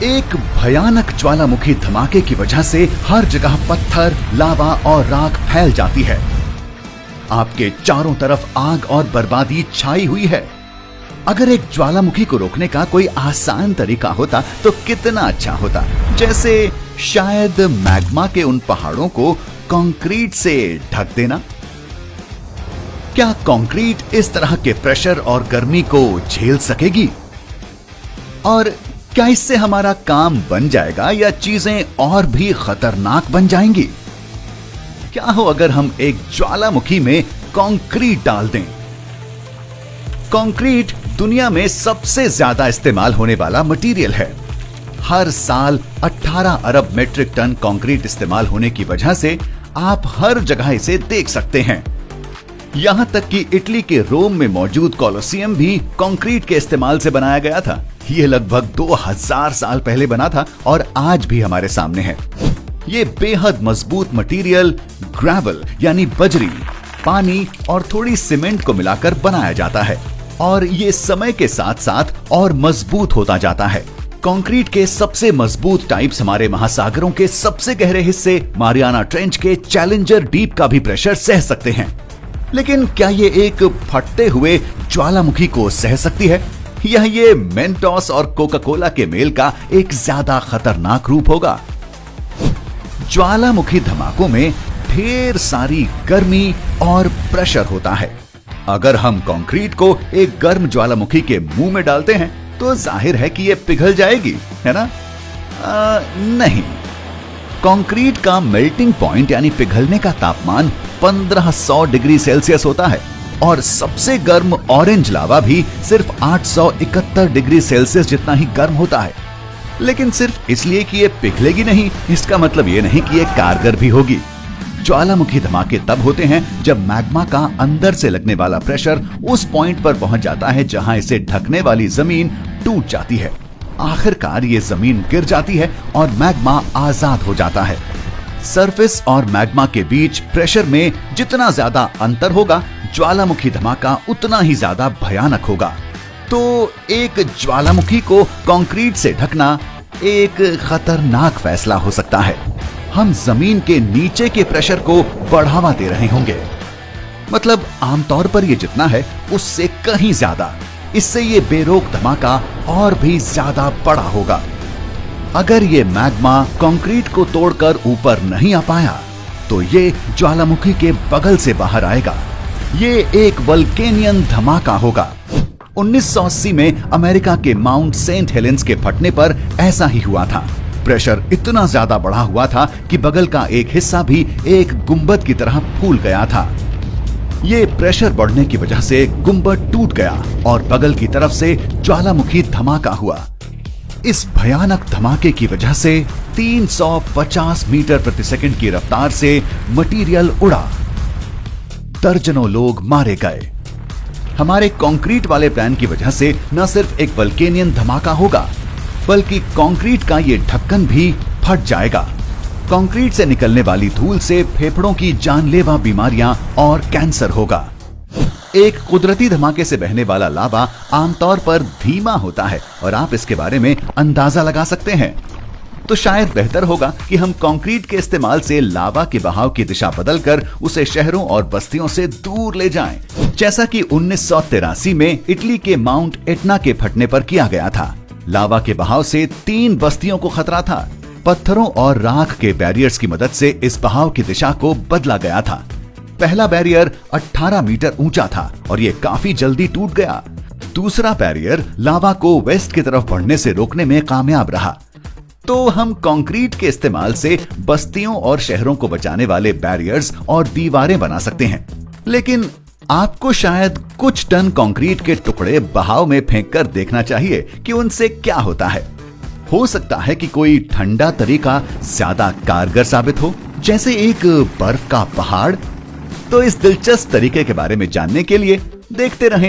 एक भयानक ज्वालामुखी धमाके की वजह से हर जगह पत्थर, लावा और राख फैल जाती है। आपके चारों तरफ आग और बर्बादी छाई हुई है। अगर एक ज्वालामुखी को रोकने का कोई आसान तरीका होता तो कितना अच्छा होता। जैसे शायद मैग्मा के उन पहाड़ों को कंक्रीट से ढक देना। क्या कंक्रीट इस तरह के प्रेशर और गर्मी को झेल सकेगी? और क्या इससे हमारा काम बन जाएगा या चीजें और भी खतरनाक बन जाएंगी? क्या हो अगर हम एक ज्वालामुखी में कंक्रीट डाल दें? कंक्रीट दुनिया में सबसे ज्यादा इस्तेमाल होने वाला मटेरियल है। हर साल 18 अरब मीट्रिक टन कंक्रीट इस्तेमाल होने की वजह से आप हर जगह इसे देख सकते हैं। यहां तक कि इटली के रोम में मौजूद कोलोसियम भी कंक्रीट के इस्तेमाल से बनाया गया था। यह लगभग 2000 साल पहले बना था और आज भी हमारे सामने है। ये बेहद मजबूत मटेरियल ग्रेवल यानी बजरी, पानी और थोड़ी सीमेंट को मिलाकर बनाया जाता है और ये समय के साथ साथ और मजबूत होता जाता है। कंक्रीट के सबसे मजबूत टाइप्स हमारे महासागरों के सबसे गहरे हिस्से मारियाना ट्रेंच के चैलेंजर डीप का भी प्रेशर सह सकते हैं। लेकिन क्या ये एक फटते हुए ज्वालामुखी को सह सकती है या ये मेंटोस और कोका कोला के मेल का एक ज्यादा खतरनाक रूप होगा? ज्वालामुखी धमाकों में ढेर सारी गर्मी और प्रेशर होता है। अगर हम कंक्रीट को एक गर्म ज्वालामुखी के मुंह में डालते हैं तो जाहिर है कि यह पिघल जाएगी, है ना? नहीं। कंक्रीट का मेल्टिंग पॉइंट यानी पिघलने का तापमान 1500 डिग्री सेल्सियस होता है और सबसे गर्म ऑरेंज लावा भी सिर्फ 871 डिग्री सेल्सियस जितना ही गर्म होता है। लेकिन सिर्फ इसलिए कि ये पिघलेगी नहीं, इसका मतलब ये नहीं कि ये कारगर भी होगी। ज्वालामुखी धमाके तब होते हैं जब मैग्मा का अंदर से लगने वाला प्रेशर उस पॉइंट पर पहुंच जाता है जहां इसे ढकने वाली जमीन टूट जाती है। आखिरकार ये जमीन गिर जाती है और मैग्मा आजाद हो जाता है। सरफेस और मैग्मा के बीच प्रेशर में जितना ज्यादा अंतर होगा, ज्वालामुखी धमाका उतना ही ज्यादा भयानक होगा। तो एक ज्वालामुखी को कंक्रीट से ढकना एक खतरनाक फैसला हो सकता है। हम जमीन के नीचे के प्रेशर को बढ़ावा दे रहे होंगे। मतलब आमतौर पर ये जितना है उससे कहीं ज्यादा। इससे ये बेरोक धमाका और भी ज्यादा बड़ा होगा। अगर ये मैग्मा कंक्रीट को तोड़कर ऊपर नहीं आ पाया तो ये ज्वालामुखी के बगल से बाहर आएगा। ये एक वल्केनियन धमाका होगा। 1980 में अमेरिका के माउंट सेंट हेलेंस के फटने पर ऐसा ही हुआ था। प्रेशर इतना ज्यादा बढ़ा हुआ था कि बगल का एक हिस्सा भी एक गुंबद की तरह फूल गया था। ये प्रेशर बढ़ने की वजह से गुंबद टूट गया और बगल की तरफ से ज्वालामुखी धमाका हुआ। इस भयानक धमाके की वजह से 350 मीटर प्रति सेकंड की रफ्तार से मटेरियल उड़ा। दर्जनों लोग मारे गए। हमारे कंक्रीट वाले प्लान की वजह से न सिर्फ एक वल्केनियन धमाका होगा बल्कि कंक्रीट का ये ढक्कन भी फट जाएगा। कंक्रीट से निकलने वाली धूल से फेफड़ों की जानलेवा बीमारियां और कैंसर होगा। एक कुदरती धमाके से बहने वाला लावा आमतौर पर धीमा होता है और आप इसके बारे में अंदाजा लगा सकते हैं। तो शायद बेहतर होगा कि हम कंक्रीट के इस्तेमाल से लावा के बहाव की दिशा बदलकर उसे शहरों और बस्तियों से दूर ले जाएं, जैसा कि 1983 में इटली के माउंट एटना के फटने पर किया गया था। लावा के बहाव से 3 बस्तियों को खतरा था। पत्थरों और राख के बैरियर्स की मदद से इस बहाव की दिशा को बदला गया था। पहला बैरियर 18 मीटर ऊंचा था और ये काफी जल्दी टूट गया। दूसरा बैरियर लावा को वेस्ट की तरफ बढ़ने से रोकने में कामयाब रहा। तो हम कंक्रीट के इस्तेमाल से बस्तियों और शहरों को बचाने वाले बैरियर्स और दीवारें बना सकते हैं। लेकिन आपको शायद कुछ टन कंक्रीट के टुकड़े बहाव में फेंककर देखना चाहिए कि उनसे क्या होता है। हो सकता है कि कोई ठंडा तरीका ज्यादा कारगर साबित हो, जैसे एक बर्फ का पहाड़। तो इस दिलचस्प तरीके के बारे में जानने के लिए देखते रहें